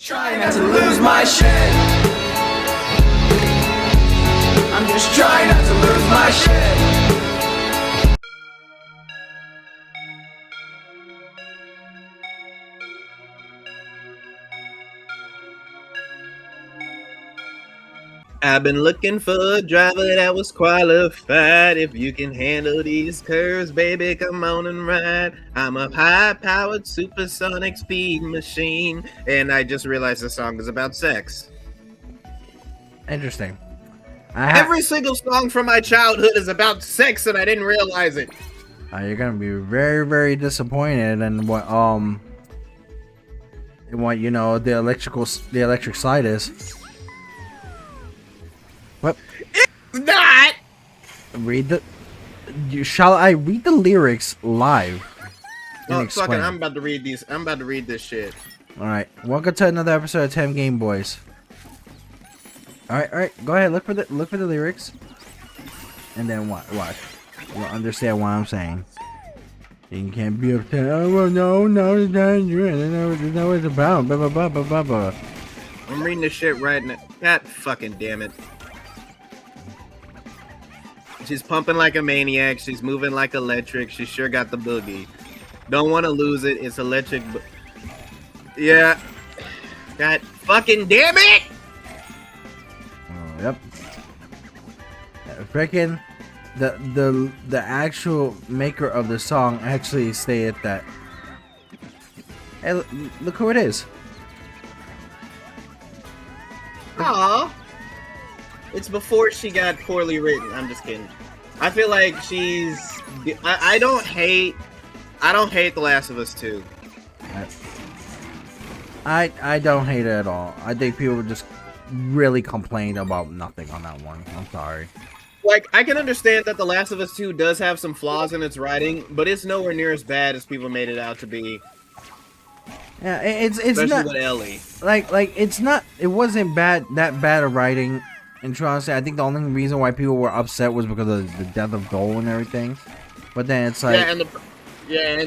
Trying not to lose my shit. I'm just trying not to lose my shit. I've been looking for a driver that was qualified. If you can handle these curves, baby, come on and ride. I'm a high-powered supersonic speed machine. And I just realized the song is about sex. Interesting. Every single song from my childhood is about sex, and I didn't realize it. You're gonna be very, very disappointed in what you know the electric slide is. What? It's not. Shall I read the lyrics live? Oh, fucking! I'm about to read these. I'm about to read this shit. All right. Welcome to another episode of TemGameBoyz. All right. Go ahead. Look for the lyrics, and then watch. You'll understand what I'm saying. You can't be upset. Oh well, no, it's not you. I don't know what it's about. Blah blah blah blah blah blah. I'm reading this shit right now. God fucking damn it. She's pumping like a maniac. She's moving like electric. She sure got the boogie. Don't want to lose it. It's electric. Yeah. God fucking damn it! Oh, yep. Freaking the actual maker of the song actually stated that. Hey, look who it is. Aww. It's before she got poorly written. I'm just kidding. I feel like she's. I don't hate The Last of Us 2. I don't hate it at all. I think people just really complained about nothing on that one. I'm sorry. Like, I can understand that The Last of Us 2 does have some flaws in its writing, but it's nowhere near as bad as people made it out to be. Yeah, it's especially not with Ellie. Like it's not. It wasn't that bad of writing. And honestly, I think the only reason why people were upset was because of the death of Joel and everything. But then it's like, and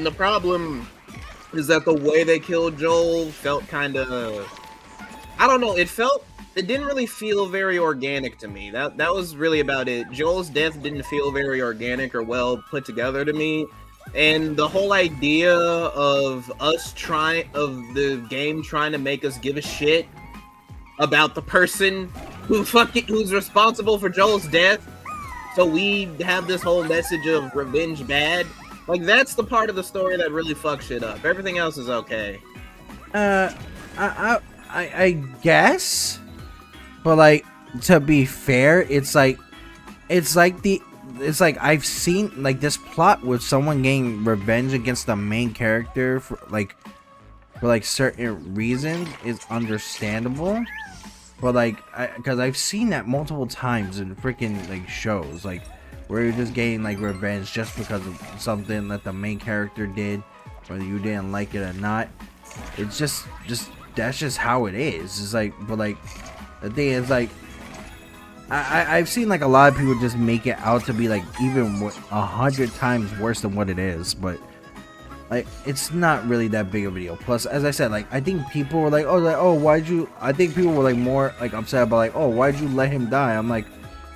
the problem is that the way they killed Joel felt kind of, I don't know. It didn't really feel very organic to me. That was really about it. Joel's death didn't feel very organic or well put together to me. And the whole idea of the game trying to make us give a shit about the person who's responsible for Joel's death, so we have this whole message of revenge bad. Like, that's the part of the story that really fucks shit up. Everything else is okay. I guess, but like, to be fair, it's like I've seen like this plot with someone getting revenge against the main character for certain reasons is understandable. But like, because I've seen that multiple times in freaking like shows, like where you're just getting like revenge just because of something that the main character did, whether you didn't like it or not. It's just that's just how it is. It's like, but like, the thing is like, I've seen like a lot of people just make it out to be like even 100 times worse than what it is, but like, it's not really that big of a deal. Plus, as I said, like, I think people were like, I think people were like more like upset about like, oh, why'd you let him die? I'm like,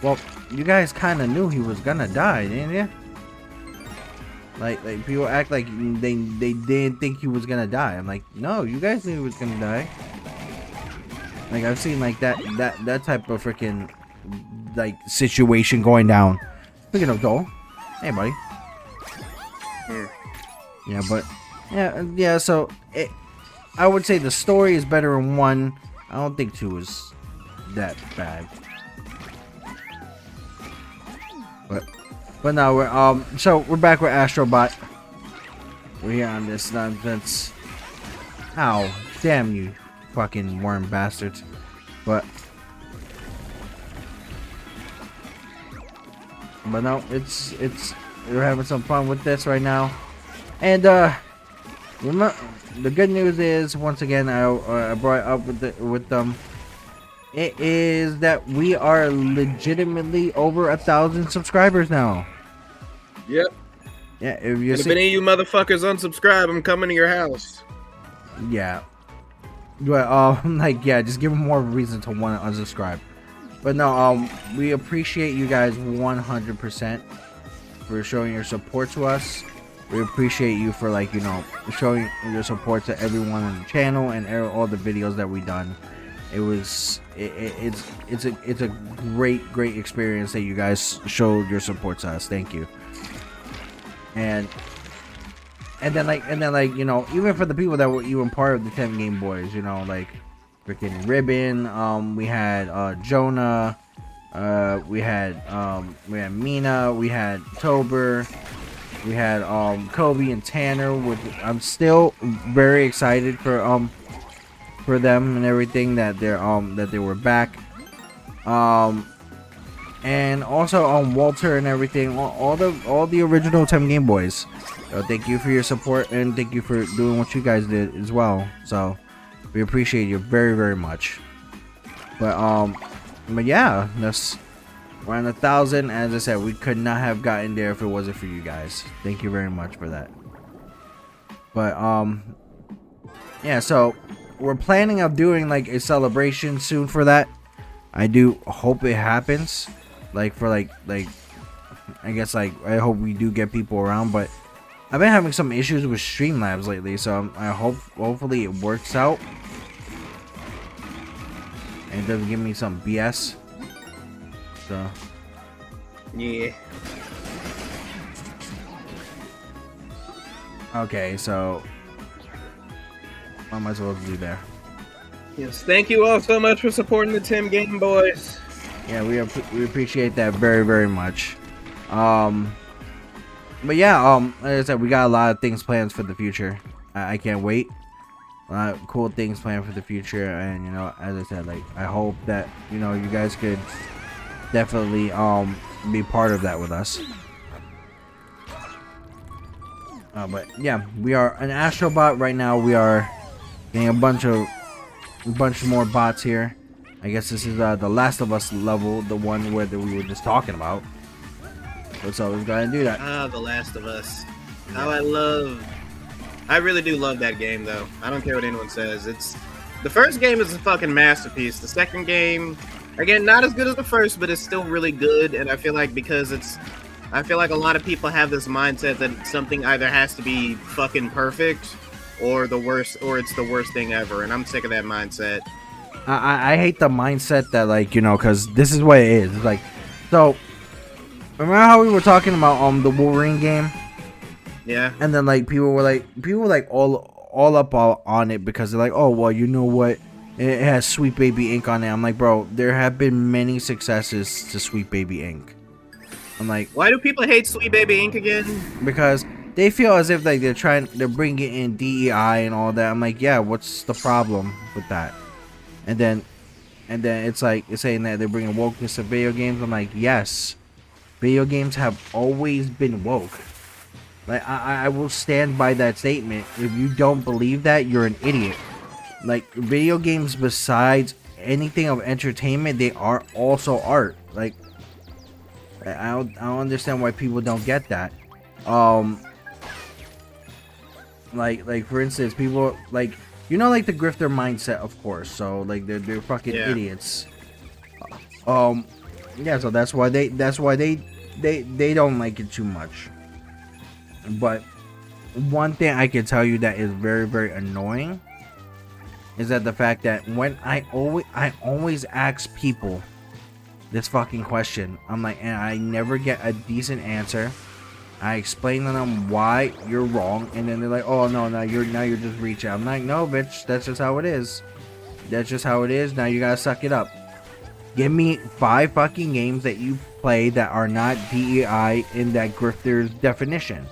well, you guys kind of knew he was gonna die, didn't you? Like people act like they didn't think he was gonna die. I'm like, no, you guys knew he was gonna die. Like, I've seen like that type of freaking like situation going down. Speaking of Joel, hey buddy. Yeah, but yeah. So I would say the story is better in 1. I don't think 2 is that bad. But no, we're back with Astro Bot. We're here on this nonsense. Ow, damn you, fucking worm bastards! But no, it's we're having some fun with this right now. And the good news is, once again, I brought it up with them. It is that we are legitimately over 1,000 subscribers now. Yep. Yeah. If any of you motherfuckers unsubscribe, I'm coming to your house. Yeah. But like yeah, just give them more of a reason to want to unsubscribe. But no, we appreciate you guys 100% for showing your support to us. We appreciate you for, like, you know, showing your support to everyone on the channel and all the videos that we done. It's a great experience that you guys showed your support to us. Thank you. And then like you know, even for the people that were even part of the TemGameBoyz, you know, like freaking Ribbon, we had Jonah, we had Mina, we had Tober, we had Kobe and Tanner, which I'm still very excited for them and everything, that they were back. And also Walter and everything, all the original TemGameBoyz. Thank you for your support, and thank you for doing what you guys did as well. So we appreciate you very much. But yeah, we're on 1,000. As I said, we could not have gotten there if it wasn't for you guys. Thank you very much for that. But yeah, so we're planning of doing like a celebration soon for that. I do hope it happens. Like for like I guess like I hope we do get people around, but I've been having some issues with Streamlabs lately, so I hopefully it works out and it doesn't give me some BS. So Yeah. okay, so what am I supposed to do there? Yes, thank you all so much for supporting the TemGameBoyz. Yeah, we appreciate that very much. But yeah, like I said, we got a lot of things planned for the future. I can't wait. A lot of cool things planned for the future, and you know, as I said, like I hope that, you know, you guys could definitely be part of that with us. But yeah, we are an Astro Bot right now. We are getting a bunch more bots here. I guess this is the Last of Us level, the one where we were just talking about. What's always gotta do that? Ah, The Last of Us. How I really do love that game, though. I don't care what anyone says. The first game is a fucking masterpiece. The second game, again, not as good as the first, but it's still really good. And I feel like I feel like a lot of people have this mindset that something either has to be fucking perfect or the worst, or it's the worst thing ever. And I'm sick of that mindset. I hate the mindset that, like, you know, because this is what it is. It's like, so remember how we were talking about the Wolverine game? Yeah. And then like people were like all up on it because they're like, oh well, you know what? It has Sweet Baby Ink on it. I'm like, bro, there have been many successes to Sweet Baby Ink. I'm like, why do people hate Sweet Baby Ink again? Because they feel as if like they're bringing in DEI and all that. I'm like, yeah, what's the problem with that? And then it's like it's saying that they're bringing wokeness to video games. I'm like, yes, video games have always been woke. Like I will stand by that statement. If you don't believe that, you're an idiot. Like, video games, besides anything of entertainment, they are also art. Like, I don't understand why people don't get that. Like for instance, people like, you know, like the grifter mindset, of course. So like they're fucking idiots. Yeah. So that's why they don't like it too much. But one thing I can tell you that is very annoying is that the fact that when I always ask people this fucking question, I'm like, and I never get a decent answer. I explain to them why you're wrong, and then they're like, oh no, you're just reaching. I'm like, no bitch, that's just how it is. That's just how it is. Now you gotta suck it up. Give me 5 fucking games that you play that are not DEI in that grifter's definition.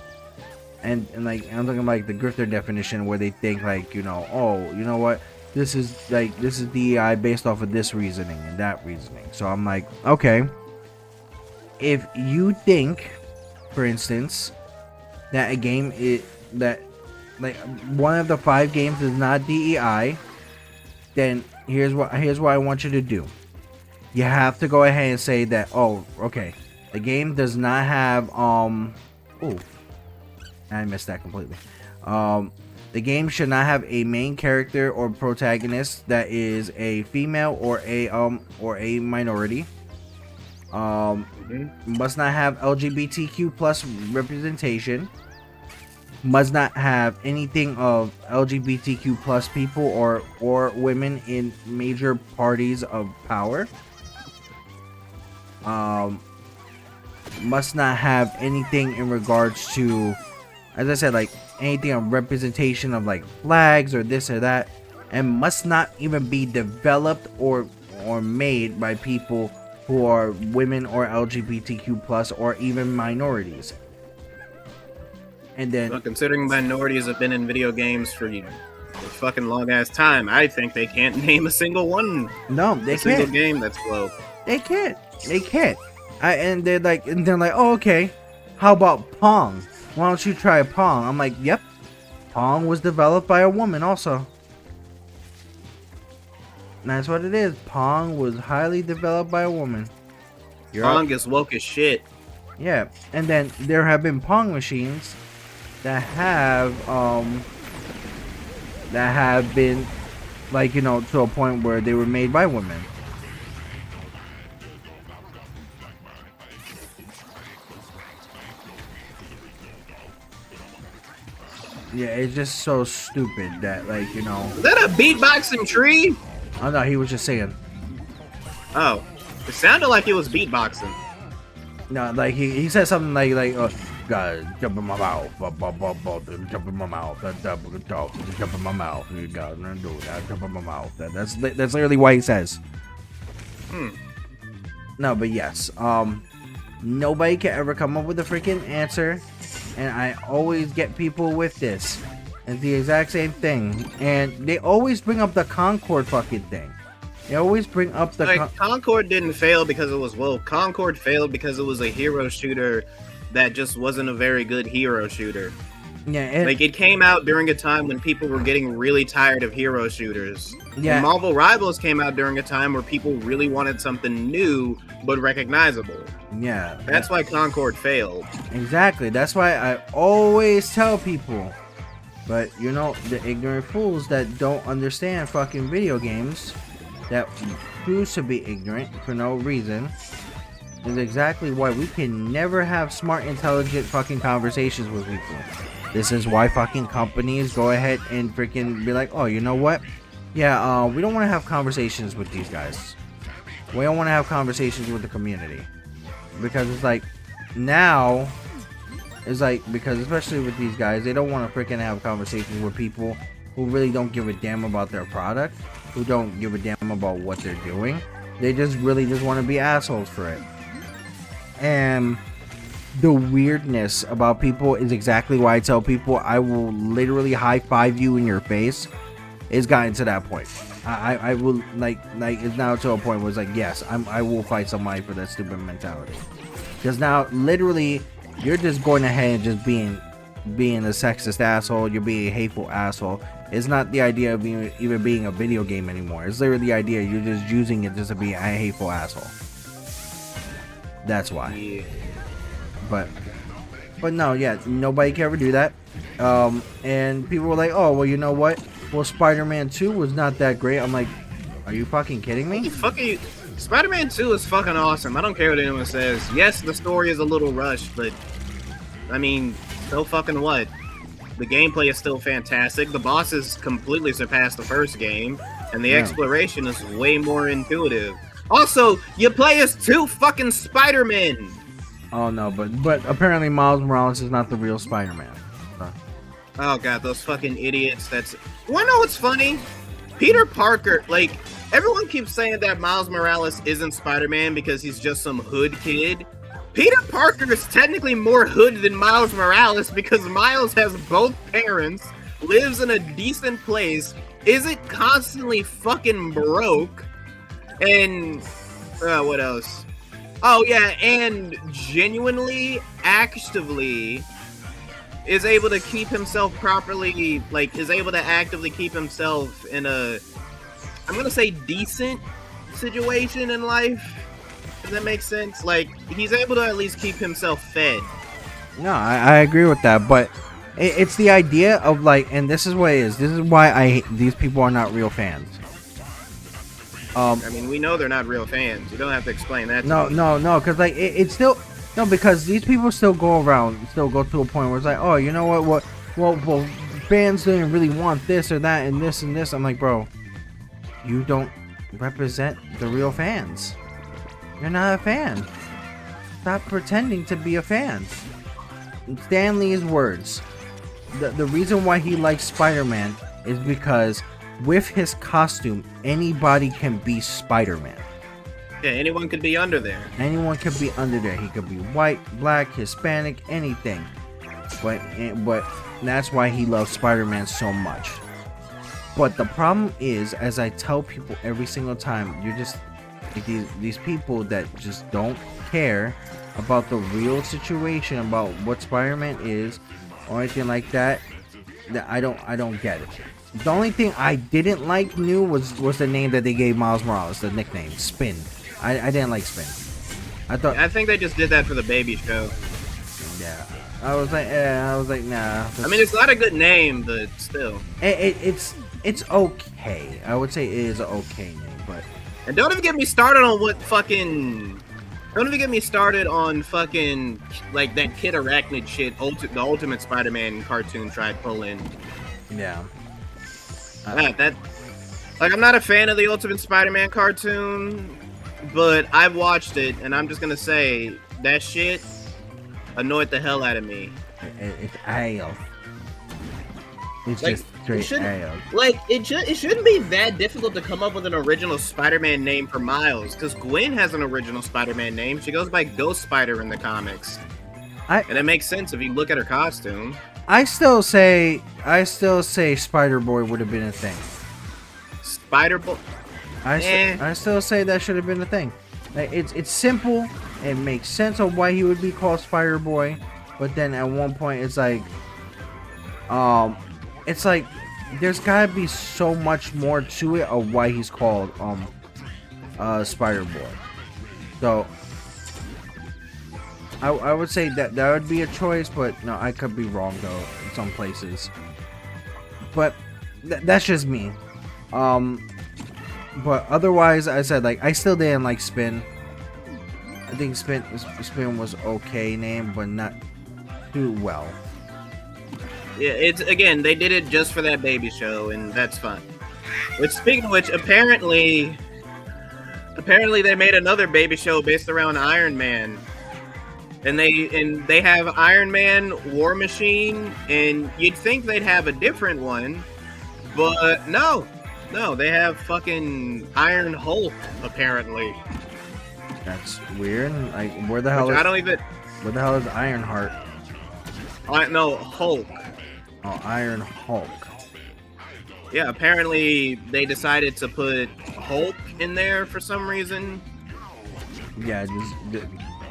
And like, I'm talking about like the grifter definition where they think like, you know, oh, you know what, this is DEI based off of this reasoning and that reasoning. So I'm like, okay, if you think, for instance, that a game is that like one of the 5 games is not DEI, then here's what I want you to do. You have to go ahead and say that, oh, okay, the game does not have ooh, I missed that completely. The game should not have a main character or protagonist that is a female or a minority. Must not have LGBTQ plus representation. Must not have anything of LGBTQ plus people or women in major parties of power. Must not have anything in regards to, as I said, like anything of representation of like flags or this or that, and must not even be developed or made by people who are women or LGBTQ plus or even minorities. And then, well, considering minorities have been in video games for a fucking long ass time, I think they can't name a single one. No, they a single can't. game that's woke. They can't. And they're like, oh, okay. How about Pong? Why don't you try Pong? I'm like, yep. Pong was developed by a woman also. And that's what it is. Pong was highly developed by a woman. Pong is woke as shit. Yeah, and then there have been Pong machines that have been, like, you know, to a point where they were made by women. Yeah, it's just so stupid that, like, you know. Is that a beatboxing tree? Oh no, he was just saying. Oh, it sounded like he was beatboxing. No, like he said something like God, jump in my mouth, jump in my mouth, jump in my mouth, you gotta do that, jump in my mouth. That's literally what he says. No, but yes, nobody can ever come up with a freaking answer, and I always get people with this. It's the exact same thing, and they always bring up the Concord fucking thing. They always bring up the Concord didn't fail because it was woke. Concord failed because it was a hero shooter that just wasn't a very good hero shooter. Yeah, like it came out during a time when people were getting really tired of hero shooters. Yeah, and Marvel Rivals came out during a time where people really wanted something new but recognizable. Yeah, that's why Concord failed. Exactly. That's why I always tell people. But you know, the ignorant fools that don't understand fucking video games, that choose to be ignorant for no reason, is exactly why we can never have smart, intelligent fucking conversations with people. This is why fucking companies go ahead and freaking be like, oh, you know what? Yeah, we don't want to have conversations with these guys. We don't want to have conversations with the community. Because it's like, now, it's like, because especially with these guys, they don't want to freaking have conversations with people who really don't give a damn about their product, who don't give a damn about what they're doing. They just really just want to be assholes for it. And the weirdness about people is exactly why I tell people I will literally high five you in your face. It's gotten to that point. I will like it's now to a point where it's like, yes, I will fight somebody for that stupid mentality. Because now literally you're just going ahead and just being a sexist asshole. You're being a hateful asshole. It's not the idea of even being a video game anymore. It's literally the idea you're just using it just to be a hateful asshole. That's why. Yeah. But no, yeah, nobody can ever do that. And people were like, oh, well, you know what? Well, Spider-Man 2 was not that great. I'm like, are you fucking kidding me? Fucking Spider-Man 2 is fucking awesome. I don't care what anyone says. Yes, the story is a little rushed, but I mean, so fucking what? The gameplay is still fantastic. The bosses completely surpassed the first game, and the exploration is way more intuitive. Also, you play as two fucking Spider-Men. Oh no, but apparently Miles Morales is not the real Spider-Man. Oh god, those fucking idiots. Wanna know what's funny? Peter Parker, like, everyone keeps saying that Miles Morales isn't Spider-Man because he's just some hood kid. Peter Parker is technically more hood than Miles Morales because Miles has both parents, lives in a decent place, isn't constantly fucking broke, and what else? Oh yeah, and genuinely, actively is able to keep himself properly, like, is able to actively keep himself in a, I'm gonna say, decent situation in life. Does that make sense? Like, he's able to at least keep himself fed. No, I agree with that, but It's the idea of like, and this is what it is. This is why these people are not real fans. I mean, we know they're not real fans. You don't have to explain that to me. No, because like it's still no, because these people still go to a point where it's like, oh, you know what, well, fans didn't really want this or that and this and this. I'm like, bro, you don't represent the real fans. You're not a fan. Stop pretending to be a fan. Stan Lee's words. The reason why he likes Spider-Man is because with his costume, anybody can be Spider-Man. Yeah, anyone could be under there. Anyone could be under there. He could be white, black, Hispanic, anything. But that's why he loves Spider-Man so much. But the problem is, as I tell people every single time, you're just like these people that just don't care about the real situation, about what Spider-Man is or anything like that. That I don't get it. The only thing I didn't like new was the name that they gave Miles Morales, the nickname Spin. I didn't like Spin. I think they just did that for the baby show. Yeah. I was like, nah. I mean, it's not a good name, but still. It's okay. I would say it is an okay name, but. And don't even get me started on Don't even get me started on fucking like that Kid Arachnid shit. The Ultimate Spider-Man cartoon tried pulling. Yeah. I'm not a fan of the Ultimate Spider-Man cartoon, but I've watched it, and I'm just gonna say that shit annoyed the hell out of me. It's ale. It's like, just straight ale. Like it shouldn't be that difficult to come up with an original Spider-Man name for Miles, because Gwen has an original Spider-Man name. She goes by Ghost Spider in the comics, and it makes sense if you look at her costume. I still say Spider-Boy would have been a thing. Spider-Boy. I still say that should have been a thing. Like, it's simple. It makes sense of why he would be called Spider-Boy, but then at one point it's like there's gotta be so much more to it of why he's called Spider-Boy. So I would say that would be a choice, but no, I could be wrong though in some places. But that's just me. But otherwise, I said like I still didn't like Spin. I think Spin was okay name, but not too well. Yeah, it's again they did it just for that baby show, and that's fine. Which, speaking of which, apparently they made another baby show based around Iron Man. And they have Iron Man, War Machine, and you'd think they'd have a different one, but no, they have fucking Iron Hulk apparently. That's weird. Like, where the hell is Ironheart? No, Hulk. Oh, Iron Hulk. Yeah, apparently they decided to put Hulk in there for some reason. Yeah,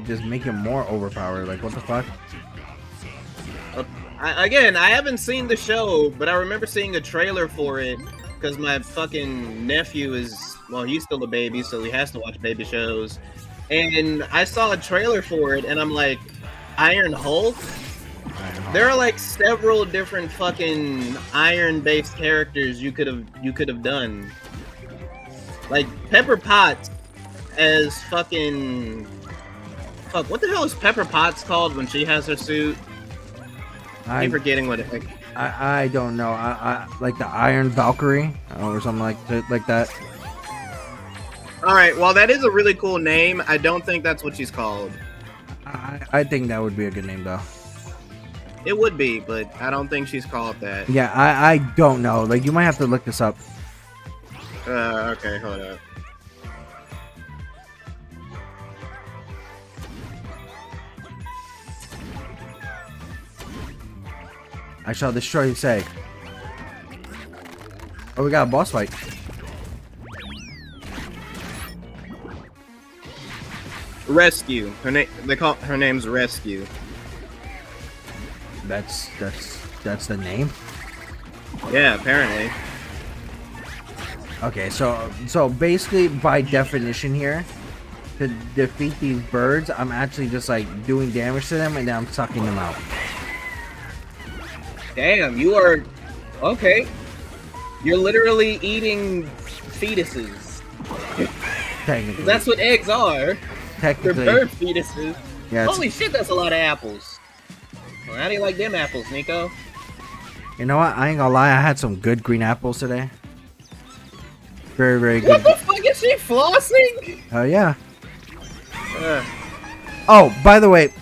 just make him more overpowered. Like, what the fuck? I haven't seen the show, but I remember seeing a trailer for it because my fucking nephew he's still a baby, so he has to watch baby shows. And I saw a trailer for it, and I'm like, Iron Hulk? There are like several different fucking iron-based characters you could have done. Like Pepper Potts as fucking what the hell is Pepper Potts called when she has her suit? I'm forgetting what it. I don't know. I like the Iron Valkyrie or something like that. All right. Well, that is a really cool name. I don't think that's what she's called. I think that would be a good name though. It would be, but I don't think she's called that. Yeah, I don't know. Like, you might have to look this up. Okay, hold up. I shall destroy you, say. Oh, we got a boss fight. Rescue. Her name's Rescue. That's the name? Yeah, apparently. Okay, so basically by definition here, to defeat these birds, I'm actually just like doing damage to them and then I'm sucking them out. Damn, you are okay. You're literally eating fetuses. Technically. That's what eggs are. They're Technically. bird fetuses. Yeah, Holy shit, that's a lot of apples. Well, how do you like them apples, Nico? you know what? I ain't gonna lie. I had some good green apples today. Very, very What good. the fuck is she flossing? Oh, yeah. Uh, Oh, by the way,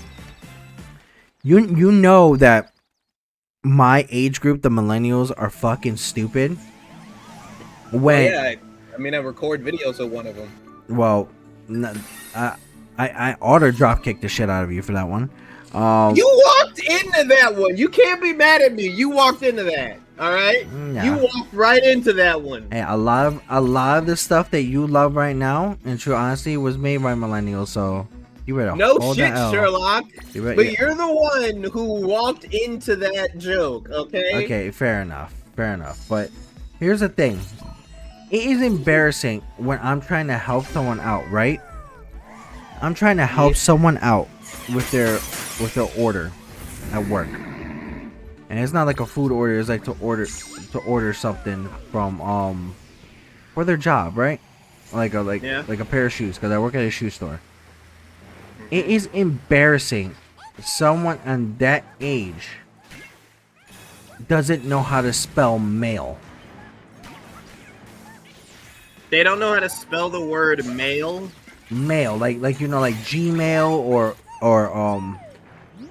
you know that my age group, the millennials, are fucking stupid. When yeah, I mean, I record videos of one of them. well, I oughta drop kick the shit out of you for that one. You walked into that one. You can't be mad at me. You walked into that. All right. Yeah. You walked right into that one. Hey, a lot of the stuff that you love right now, in true honesty, was made by millennials. So you better No hold shit, that L. Sherlock. You better- But yeah. you're the one who walked into that joke. Okay. Okay, fair enough. Fair enough. But here's the thing. It is embarrassing when I'm trying to help someone out, right? I'm trying to help someone out with their order at work. And it's not like a food order, it's like to order something from for their job, right? Like a pair of shoes, because I work at a shoe store. It is embarrassing someone on that age doesn't know how to spell male. They don't know how to spell the word male. Mail, like Gmail or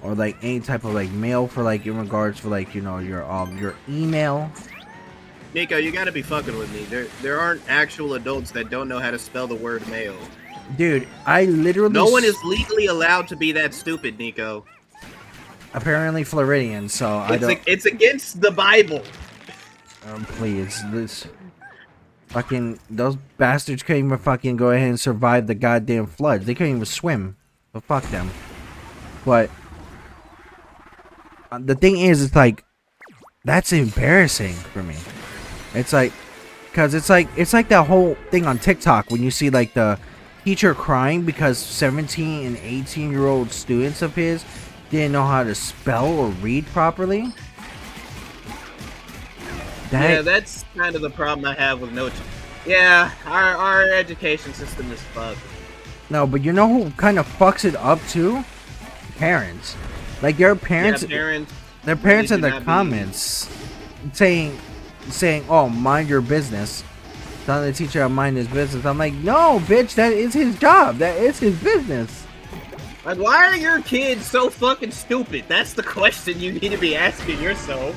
like any type of like mail for like in regards for like your email. Nico, you gotta be fucking with me. There aren't actual adults that don't know how to spell the word male. Dude, I literally No one is legally allowed to be that stupid, Nico. apparently Floridian, so I don't. It's against the Bible. Please, this fucking those bastards couldn't even fucking go ahead and survive the goddamn floods. They couldn't even swim. So fuck them. But the thing is, it's like that's embarrassing for me. It's like, cause it's like that whole thing on TikTok when you see like the teacher crying because 17 and 18-year-old students of his didn't know how to spell or read properly. Yeah, that's kind of the problem I have with no. Yeah, our education system is fucked. No, but you know who kind of fucks it up too? Parents. Like their parents. Yeah, parents. Their parents need in to the not be- comments saying, "Oh, mind your business." Telling the teacher to mind his business. I'm like, no, bitch, that is his job. That is his business. Like, why are your kids so fucking stupid? That's the question you need to be asking yourself.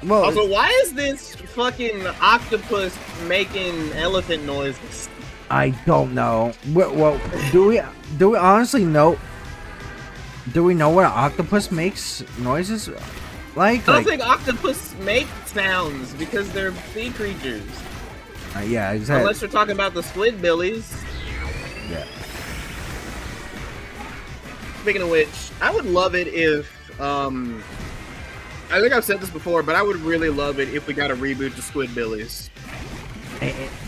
Well, Also, why is this fucking octopus making elephant noises? I don't know. Well, do we honestly know? Do we know what an octopus makes noises like? I don't think octopus make sounds because they're sea creatures. Yeah, exactly. Unless you're talking about the squidbillies. Yeah. Speaking of which, I would love it if, I think I've said this before, but I would really love it if we got a reboot to Squidbillies.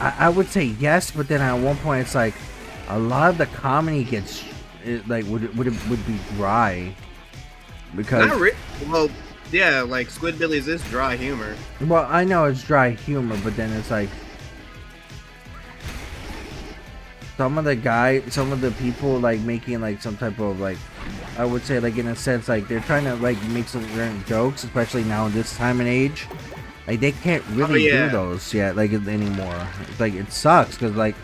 I would say yes, but then at one point it's like a lot of the comedy gets would be dry because Well, yeah, like Squidbillies is dry humor. well, I know it's dry humor, but then it's like some of the people like making like some type of like, I would say like in a sense like they're trying to like make some certain jokes, especially now in this time and age. Like they can't really do those yet like anymore. It's like it sucks because like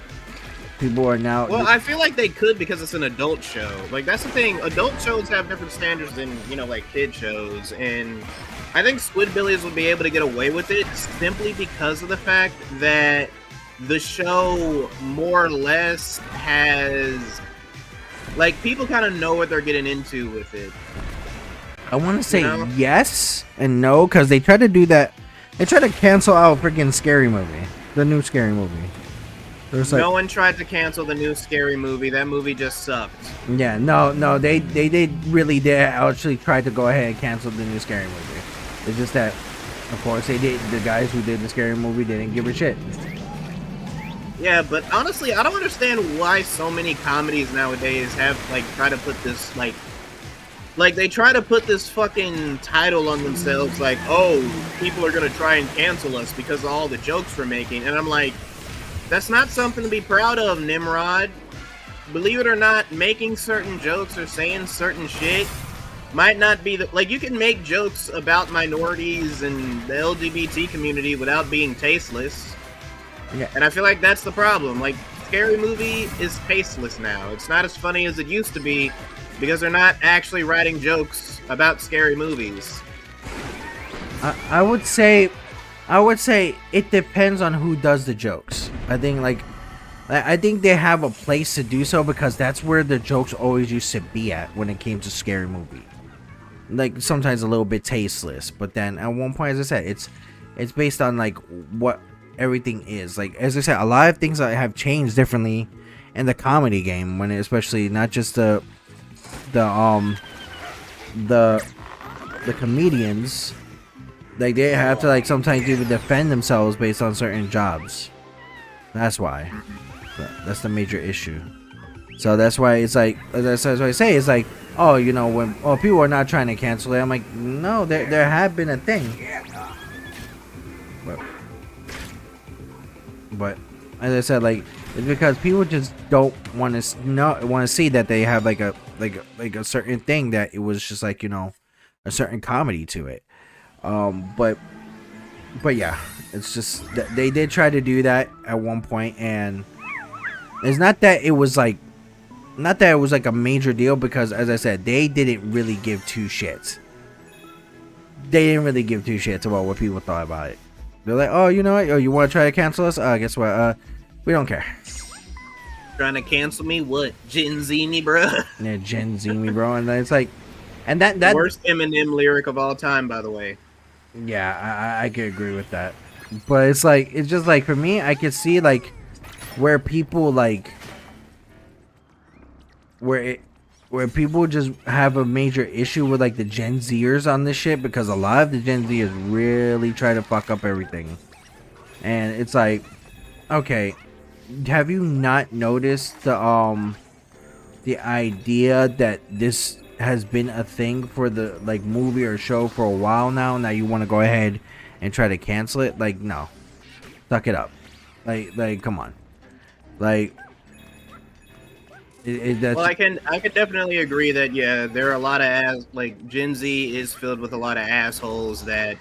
people are now. Well, I feel like they could because it's an adult show. Like that's the thing. Adult shows have different standards than like kid shows, and I think Squidbillies would be able to get away with it simply because of the fact that the show more or less has like people kind of know what they're getting into with it. I want to say yes and no because they try to do that. They try to cancel out freaking Scary Movie, the new Scary Movie. Like, no one tried to cancel the new Scary Movie. That movie just sucked. Yeah, no, they really did actually try to go ahead and cancel the new Scary Movie. It's just that, of course, they did. The guys who did the Scary Movie didn't give a shit. Yeah, but honestly, I don't understand why so many comedies nowadays have like try to put this like Like, they try to put this fucking title on themselves, like, oh, people are gonna try and cancel us because of all the jokes we're making. And I'm like, that's not something to be proud of, Nimrod. Believe it or not, making certain jokes or saying certain shit might not be the... Like, you can make jokes about minorities and the LGBT community without being tasteless. Yeah. And I feel like that's the problem. Like, Scary Movie is tasteless now. It's not as funny as it used to be because they're not actually writing jokes about scary movies. I would say it depends on who does the jokes. I think they have a place to do so because that's where the jokes always used to be at when it came to Scary Movie. Like, sometimes a little bit tasteless, but then at one point, as I said, it's based on like what everything is. Like, as I said, a lot of things have changed differently in the comedy game, when especially not just the comedians, like, they have to like sometimes even defend themselves based on certain jobs. That's why. That's the major issue. So that's why it's like, that's what I say. It's like, oh, you know, when people are not trying to cancel it, I'm like, no, there have been a thing. But as I said, like, it's because people just don't want to see that they have like a certain thing that it was just like, you know, a certain comedy to it. But yeah, it's just that they did try to do that at one point, and it's not that it was like a major deal, because as I said, they didn't really give two shits. They didn't really give two shits about what people thought about it. They're like, oh, you know what? Oh, you want to try to cancel us? Guess what? We don't care. Trying to cancel me? What? Gen Z me, bro? Yeah, Gen Z me, bro. And it's like, and that worst Eminem lyric of all time, by the way. Yeah, I could agree with that. But it's like, it's just like, for me, I could see like where people like where people just have a major issue with like the Gen Zers on this shit, because a lot of the Gen Zers really try to fuck up everything. And it's like, okay, have you not noticed the idea that this has been a thing for the like movie or show for a while now? Now you want to go ahead and try to cancel it? Like, no, suck it up. Like come on. Like, well, I can definitely agree that, yeah, there are a lot of like Gen Z is filled with a lot of assholes that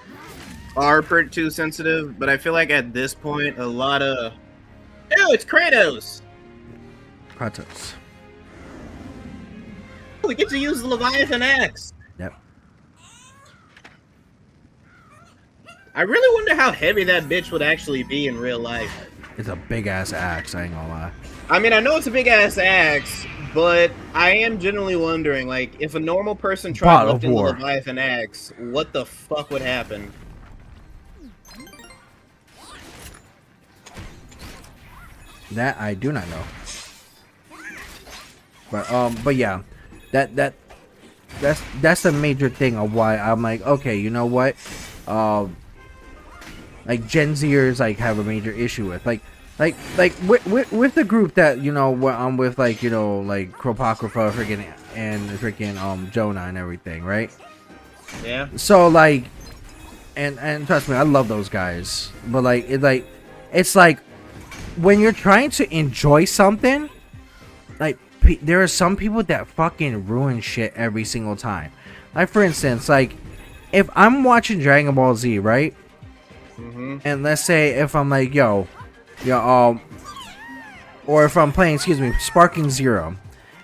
are pretty too sensitive. But I feel like at this point, a lot of it's Kratos. We get to use the Leviathan axe. Yep. I really wonder how heavy that bitch would actually be in real life. It's a big ass axe, I ain't gonna lie. I mean, I know it's a big ass axe, but I am genuinely wondering, like, if a normal person tried lifting the Leviathan axe, what the fuck would happen? That I do not know. But yeah, that's the major thing of why I'm like, okay, you know what? Like Gen Zers like have a major issue with like with the group that, you know, what I'm with, like, you know, like Cropocrypha freaking Jonah and everything, right? Yeah. So like, and trust me, I love those guys, but like it's like when you're trying to enjoy something, like there are some people that fucking ruin shit every single time. Like, for instance, like if I'm watching Dragon Ball Z, right? Mm-hmm. And let's say if I'm like, or if I'm playing, Sparking Zero,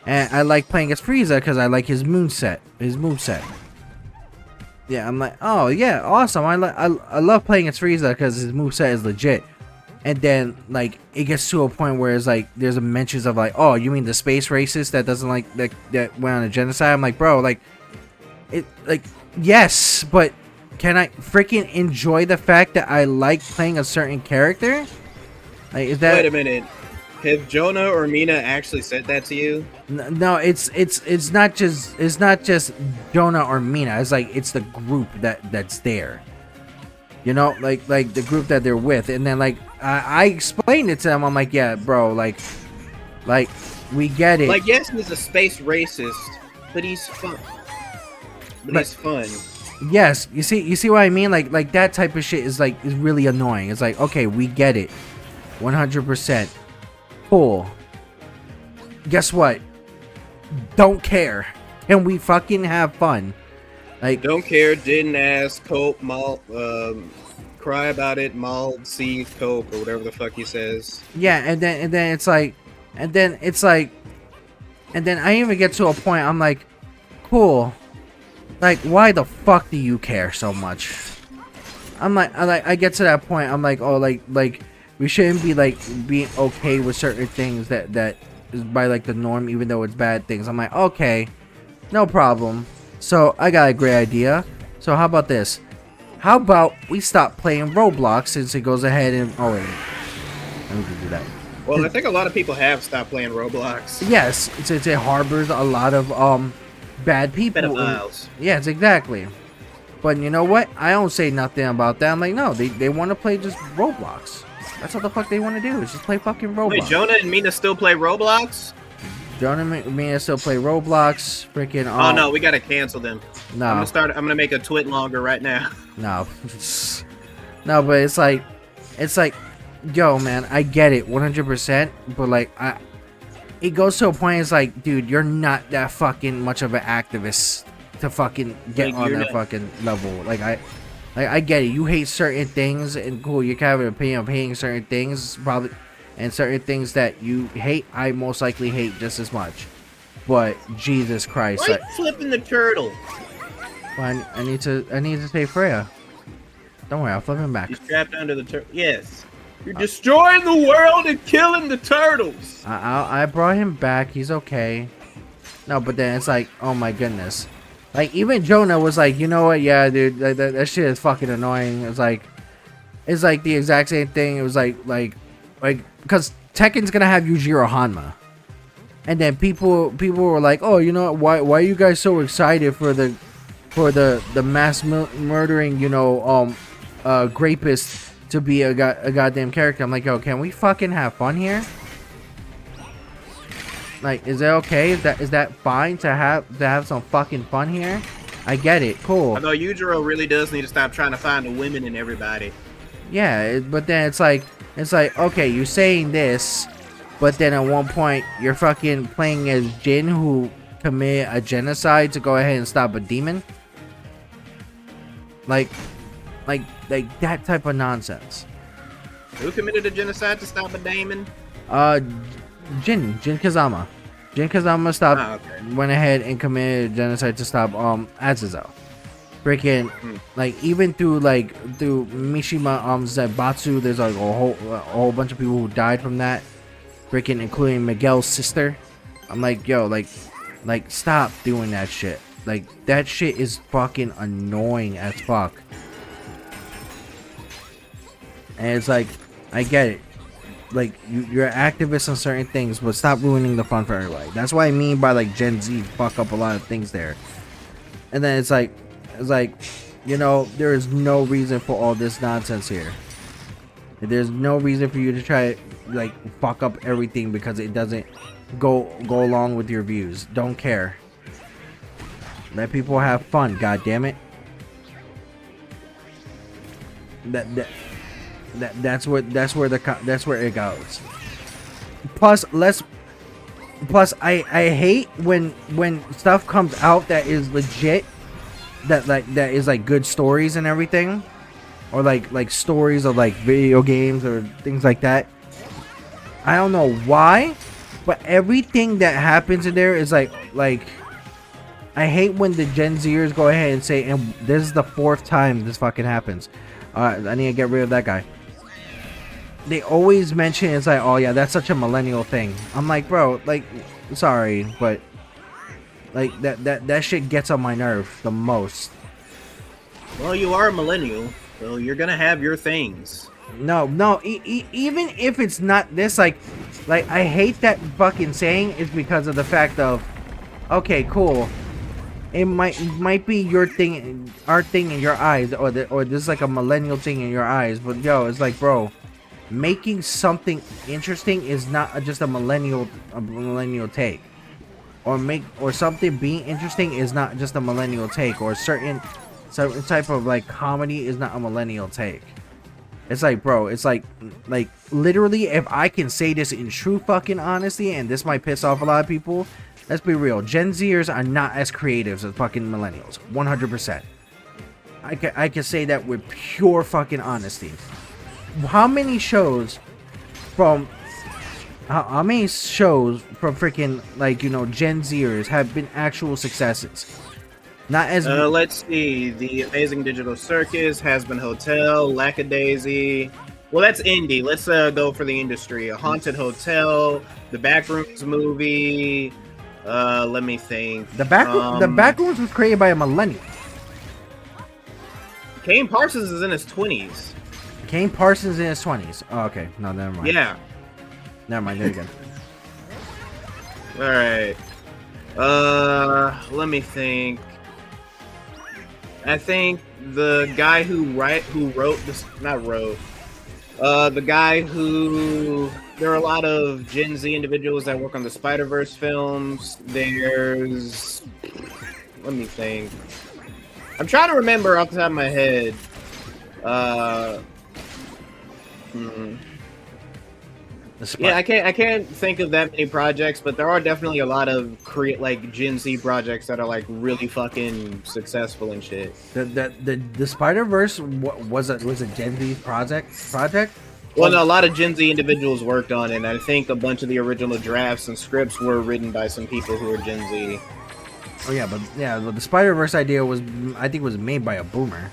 and I like playing as Frieza because I like his moveset. Yeah, I'm like, oh yeah, awesome. I love playing as Frieza because his moveset is legit. And then like it gets to a point where it's like there's a mentions of like, oh, you mean the space racist that doesn't like that went on a genocide? I'm like, bro, like it, like, yes, but can I freaking enjoy the fact that I like playing a certain character? Like, is that... Wait a minute. Have Jonah or Mina actually said that to you? No, it's not just Jonah or Mina. It's like it's the group that's there. You know, like the group that they're with, and then like I explained it to them. I'm like, yeah, bro, like we get it. Like, yes, he's a space racist, but he's fun. but it's fun. Yes, you see what I mean? Like that type of shit is really annoying. It's like, okay, we get it, 100%. Cool. Guess what? Don't care. And we fucking have fun. Like, don't care, didn't ask, cope, malt, cry about it, malt, seethe, cope, or whatever the fuck he says. yeah, and then it's like, and then I even get to a point. I'm like, cool. Like, why the fuck do you care so much? I get to that point. I'm like, oh, like we shouldn't be like being okay with certain things that is by like the norm, even though it's bad things. I'm like, okay, no problem. So I got a great idea. So how about this? How about we stop playing Roblox since it goes ahead and let me do that. Well, I think a lot of people have stopped playing Roblox. Yes, it harbors a lot of bad people. Pedophiles. Yes, exactly. But you know what? I don't say nothing about that. I'm like, no, they want to play just Roblox. That's what the fuck they want to do. Is just play fucking Roblox. Wait, Jonah and Mina still play Roblox? Jonah and Mina still play Roblox. Freaking. Oh no, we gotta cancel them. No. I'm gonna make a twit longer right now. No. No, but it's like, yo, man, I get it, 100%. But like, it goes to a point. It's like, dude, you're not that fucking much of an activist to fucking get on that fucking level. Like I get it. You hate certain things, and cool, you can have an opinion of hating certain things, probably, and certain things that you hate, I most likely hate just as much. But Jesus Christ, why flipping the turtle? Well, I need to save Freya. Don't worry, I'll flip him back. You strapped under the turtle. Yes. You're destroying the world and killing the turtles. I brought him back. He's okay. No, but then it's like, oh my goodness. Like, even Jonah was like, you know what? Yeah, dude, that shit is fucking annoying. It's like the exact same thing. It was like, because Tekken's gonna have Yujiro Hanma, and then people were like, oh, you know what? Why are you guys so excited for the mass murdering, rapist to be a goddamn character? I'm like, yo, can we fucking have fun here? Like, is that okay? Is that fine to have some fucking fun here? I get it, cool. Although Yujiro really does need to stop trying to find the women in everybody. Yeah, but then it's like, okay, you're saying this, but then at one point you're fucking playing as Jin, who committed a genocide to go ahead and stop a demon. Like that type of nonsense. Who committed a genocide to stop a demon? Jin Kazama. Jin Kazama went ahead and committed genocide to stop Azazel. Freaking like, even through Mishima Zaibatsu, there's like a whole bunch of people who died from that. Freaking including Miguel's sister. I'm like, yo, like stop doing that shit. Like, that shit is fucking annoying as fuck. And it's like, I get it. Like, you're activists on certain things, but stop ruining the fun for everybody. That's what I mean by like Gen Z fuck up a lot of things there. And then it's like, there is no reason for all this nonsense here. There's no reason for you to try to like fuck up everything because it doesn't go along with your views. Don't care. Let people have fun. God damn it. That's where it goes. Plus I hate when stuff comes out that is legit, that is like good stories and everything, or like stories of like video games or things like that. I don't know why, but everything that happens in there is like I hate when the Gen Zers go ahead and say, and this is the 4th time this fucking happens. I need to get rid of that guy. They always mention, it's like, oh yeah, that's such a millennial thing. I'm like, bro, like, sorry, but like that shit gets on my nerve the most. Well, you are a millennial, so you're gonna have your things. No, even if it's not this, like I hate that fucking saying is because of the fact of, okay, cool, it might be your thing, our thing in your eyes, or this is like a millennial thing in your eyes, but yo, it's like, bro, making something interesting is not just a millennial take. or something being interesting is not just a millennial take, or certain type of like comedy is not a millennial take. It's like, bro, it's like literally, if I can say this in true fucking honesty, and this might piss off a lot of people, let's be real, Gen Zers are not as creative as fucking millennials, 100%. I can say that with pure fucking honesty. How many shows from freaking, like, you know, Gen Zers have been actual successes? Not as let's see, The Amazing Digital Circus, Has-Been Hotel, Lackadaisy. Well, that's indie. Let's go for the industry. A Haunted Hotel, The Backrooms movie. Let me think. The Backrooms was created by a millennial. Kane Parsons is in his 20s. Kane Parsons in his 20s. Oh, okay. No, never mind. Yeah. Never mind. There you go. All right. Let me think. I think the guy there are a lot of Gen Z individuals that work on the Spider-Verse films. Let me think. I'm trying to remember off the top of my head. Yeah, I can't think of that many projects, but there are definitely a lot of like Gen Z projects that are like really fucking successful and shit. The Spider-Verse was a Gen Z project. Well, no, a lot of Gen Z individuals worked on it, and I think a bunch of the original drafts and scripts were written by some people who are Gen Z. Oh yeah, but the Spider-Verse idea was, I think, was made by a boomer.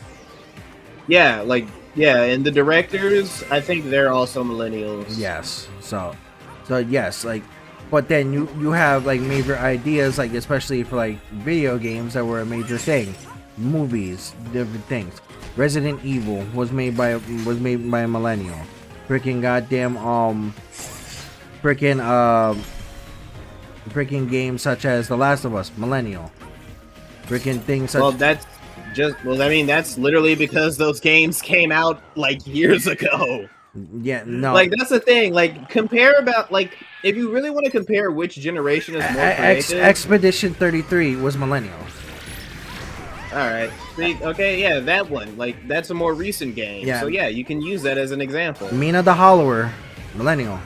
Yeah, and the directors, I think they're also millennials. Yes, so yes, like, but then you have like major ideas, like especially for like video games that were a major thing, movies, different things. Resident Evil was made by a millennial. Freaking goddamn freaking games such as The Last of Us, millennial. Freaking things such. That's literally because those games came out like years ago. Yeah, no. Like, that's the thing. Like, if you really want to compare which generation is more creative, Expedition 33 was millennial. All right. Okay, yeah, that one. Like, that's a more recent game. Yeah. So yeah, you can use that as an example. Mina the Hollower, millennial.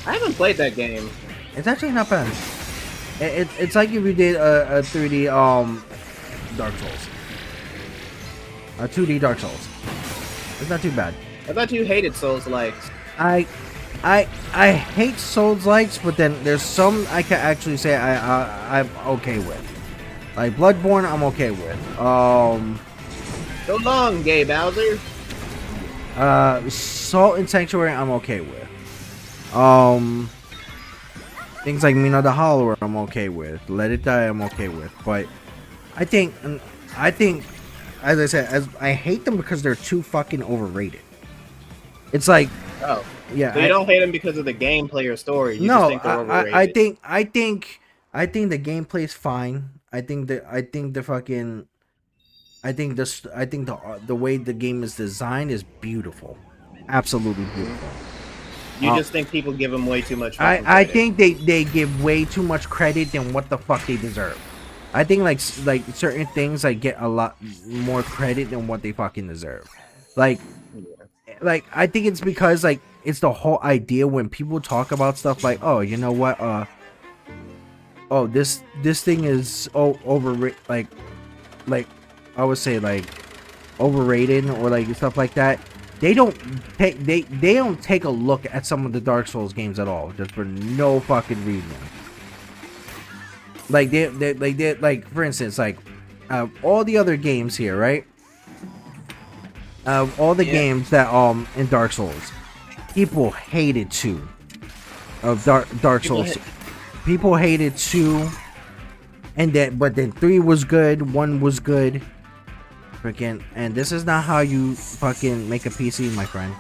I haven't played that game. It's actually not bad. It's like if you did a 3D Dark Souls, a 2D Dark Souls. It's not too bad. I thought you hated Souls-likes. I hate Souls-likes, but then there's some I can actually say I'm okay with. Like Bloodborne, I'm okay with. So long, Gay Bowser. Salt and Sanctuary, I'm okay with. Things like Mina the Hollower, I'm okay with. Let It Die, I'm okay with. But I think, as I said, I hate them because they're too fucking overrated. It's like, oh yeah, so you don't hate them because of the gameplay or story. You just think they're overrated. I think the gameplay is fine. I think the way the game is designed is beautiful, absolutely beautiful. You just think people give them way too much. I think they give way too much credit than what the fuck they deserve. I think like certain things like get a lot more credit than what they fucking deserve. Like I think it's because like it's the whole idea when people talk about stuff like, oh, you know what, oh, this thing is overrated, like I would say like overrated or like stuff like that. They don't take a look at some of the Dark Souls games at all, just for no fucking reason. Like they for instance, like all the other games here, right? All the games that in Dark Souls, people hated 2 of Dark Souls. People hated 2, and but then 3 was good, 1 was good. Freaking, and this is not how you fucking make a PC, my friend.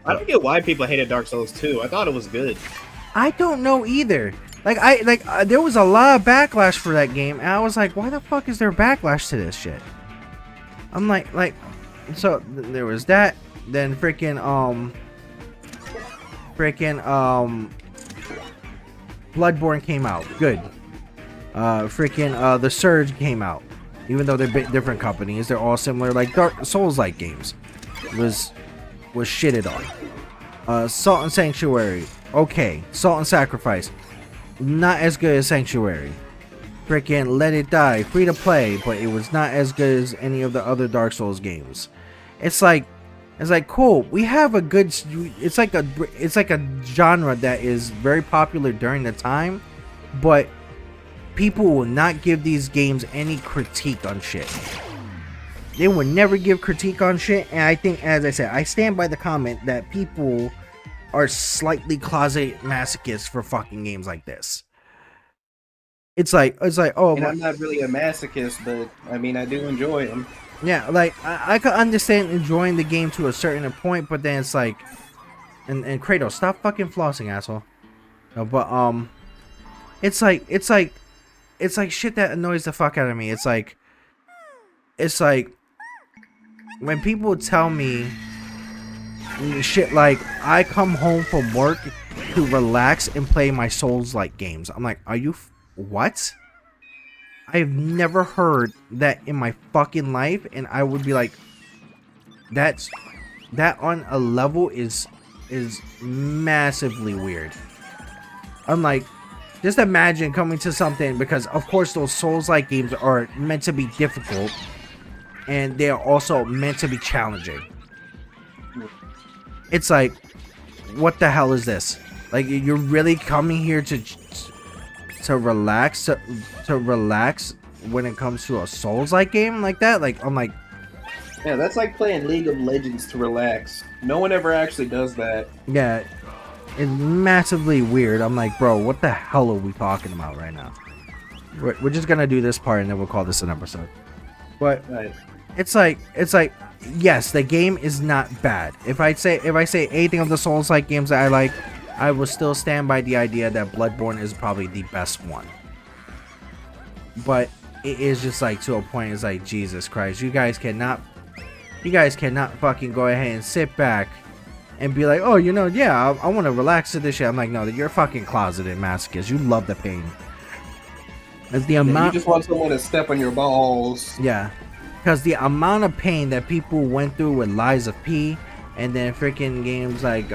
I don't get why people hated Dark Souls 2. I thought it was good. I don't know either. There was a lot of backlash for that game, and I was like, why the fuck is there backlash to this shit? I'm like, so there was that. Then Bloodborne came out, good. The Surge came out, even though they're different companies, they're all similar, like Dark Souls-like games. Was shitted on. Salt and Sanctuary, okay. Salt and Sacrifice, not as good as Sanctuary. Freaking Let It Die, free to play, but it was not as good as any of the other Dark Souls games. It's like cool. We have a good. It's like a genre that is very popular during the time, but people will not give these games any critique on shit. They will never give critique on shit, and I think, as I said, I stand by the comment that people are slightly closet masochists for fucking games like this. It's like, oh, and I'm not really a masochist, but I mean, I do enjoy them. Yeah, like I could understand enjoying the game to a certain point, but then it's like, and Kratos, stop fucking flossing, asshole. No, but it's like shit that annoys the fuck out of me. It's like when people tell me shit like I come home from work to relax and play my Souls-like games. I'm like, are you what? I've never heard that in my fucking life, and I would be like, that on a level is massively weird. I'm like, just imagine coming to something, because of course those Souls-like games are meant to be difficult, and they are also meant to be challenging. It's like, what the hell is this? Like, you're really coming here to relax, to relax when it comes to a Souls-like game like that? Like, I'm like, yeah, that's like playing League of Legends to relax. No one ever actually does that. yeah, it's massively weird. I'm like, bro, what the hell are we talking about right now? We're just gonna do this part and then we'll call this an episode. But Right. it's like, yes, the game is not bad. If I say anything of the Souls-like games that I like, I will still stand by the idea that Bloodborne is probably the best one. But it is just like, to a point, it's like, Jesus Christ, you guys cannot fucking go ahead and sit back and be like, oh, you know, yeah, I want to relax to this shit. I'm like, no, you're fucking closeted masochist. You love the pain. As the amount, you just want someone to step on your balls. yeah, because the amount of pain that people went through with Lies of P, and then freaking games like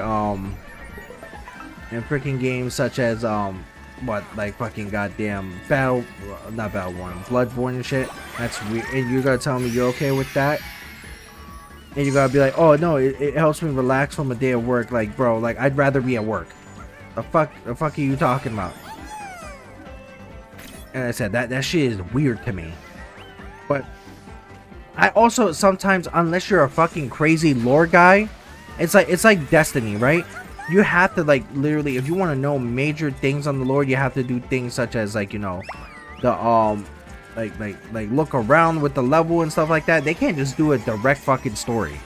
and freaking games such as like fucking goddamn not Battleborn, Bloodborne and shit. That's weird. And you're gonna tell me you're okay with that? And you gotta be like, oh no, it helps me relax from a day of work. Like, bro, like, I'd rather be at work. The fuck are you talking about? And I said that shit is weird to me. But I also sometimes, unless you're a fucking crazy lore guy, it's like Destiny, right? You have to, like, literally, if you want to know major things on the lore, you have to do things such as, like, you know, the like look around with the level and stuff like that. They can't just do a direct fucking story.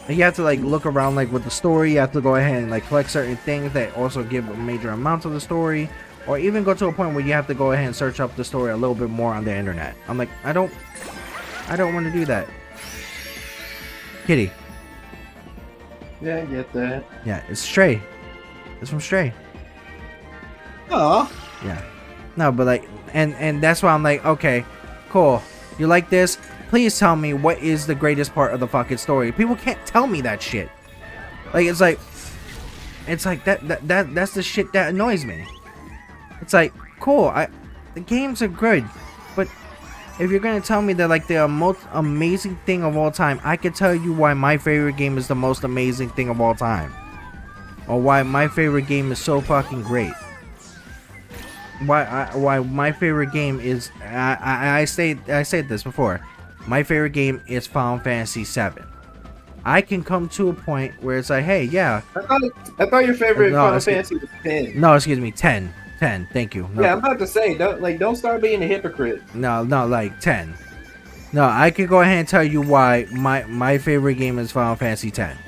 And you have to, like, look around, like, with the story. You have to go ahead and, like, collect certain things that also give a major amount of the story, or even go to a point where you have to go ahead and search up the story a little bit more on the internet. I'm like, I don't want to do that. Kitty. Yeah, I get that. Yeah, it's Stray. It's from Stray. Oh. Yeah. No, but like, and that's why I'm like, okay, cool. You like this? Please tell me what is the greatest part of the fucking story. People can't tell me that shit. Like, it's like that's the shit that annoys me. It's like, cool, the games are good, but if you're gonna tell me that, like, the most amazing thing of all time, I can tell you why my favorite game is the most amazing thing of all time, or why my favorite game is so fucking great. Why my favorite game is, I said this before, my favorite game is Final Fantasy VII. I can come to a point where it's like, hey, yeah. I thought your favorite Final Fantasy was 10. No, excuse me, 10. 10, thank you. No. Yeah, I'm about to say, don't start being a hypocrite. No, like 10. No, I can go ahead and tell you why my favorite game is Final Fantasy X.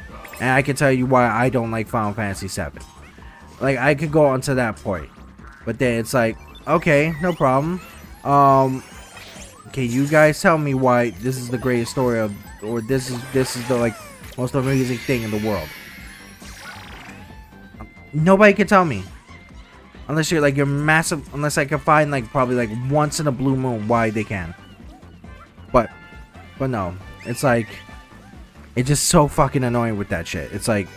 And I can tell you why I don't like Final Fantasy VII. Like, I could go on to that point. But then it's like, okay, no problem. Okay, you guys tell me why this is the greatest story of, or this is the, like, most amazing thing in the world. Nobody can tell me. Unless you're massive, unless I can find like probably like once in a blue moon why they can. But no, it's like, it's just so fucking annoying with that shit. It's like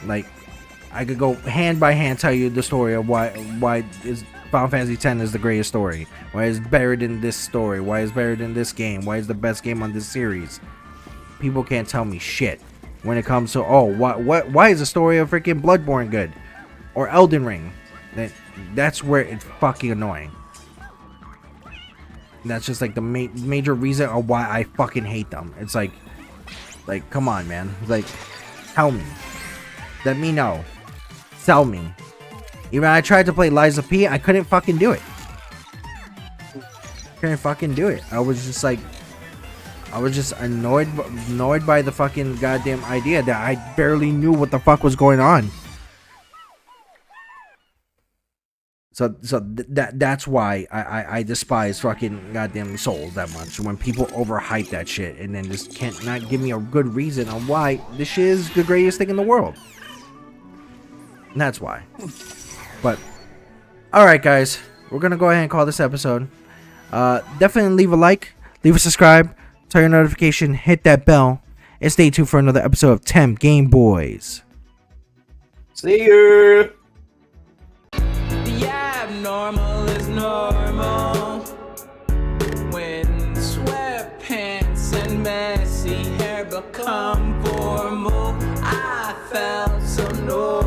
I could go hand by hand tell you the story of why is Final Fantasy X is the greatest story, why it's better than this story, why it's better than this game, why it's the best game on this series. People can't tell me shit when it comes to, oh, why is the story of freaking Bloodborne good, or Elden Ring. That's where it's fucking annoying. That's just like the major reason of why I fucking hate them. It's like come on, man. Like, tell me. Let me know. Sell me. Even I tried to play Liza P, I couldn't fucking do it. Couldn't fucking do it. I was just like, I was just annoyed by the fucking goddamn idea that I barely knew what the fuck was going on. So that's why I despise fucking goddamn Souls that much. When people overhype that shit and then just can't not give me a good reason on why this shit is the greatest thing in the world. And that's why. But alright guys, we're gonna go ahead and call this episode. Definitely leave a like, leave a subscribe, turn your notification, hit that bell, and stay tuned for another episode of TemGameBoyz. See you. The abnormal is normal when sweatpants and messy hair become formal. I felt so normal.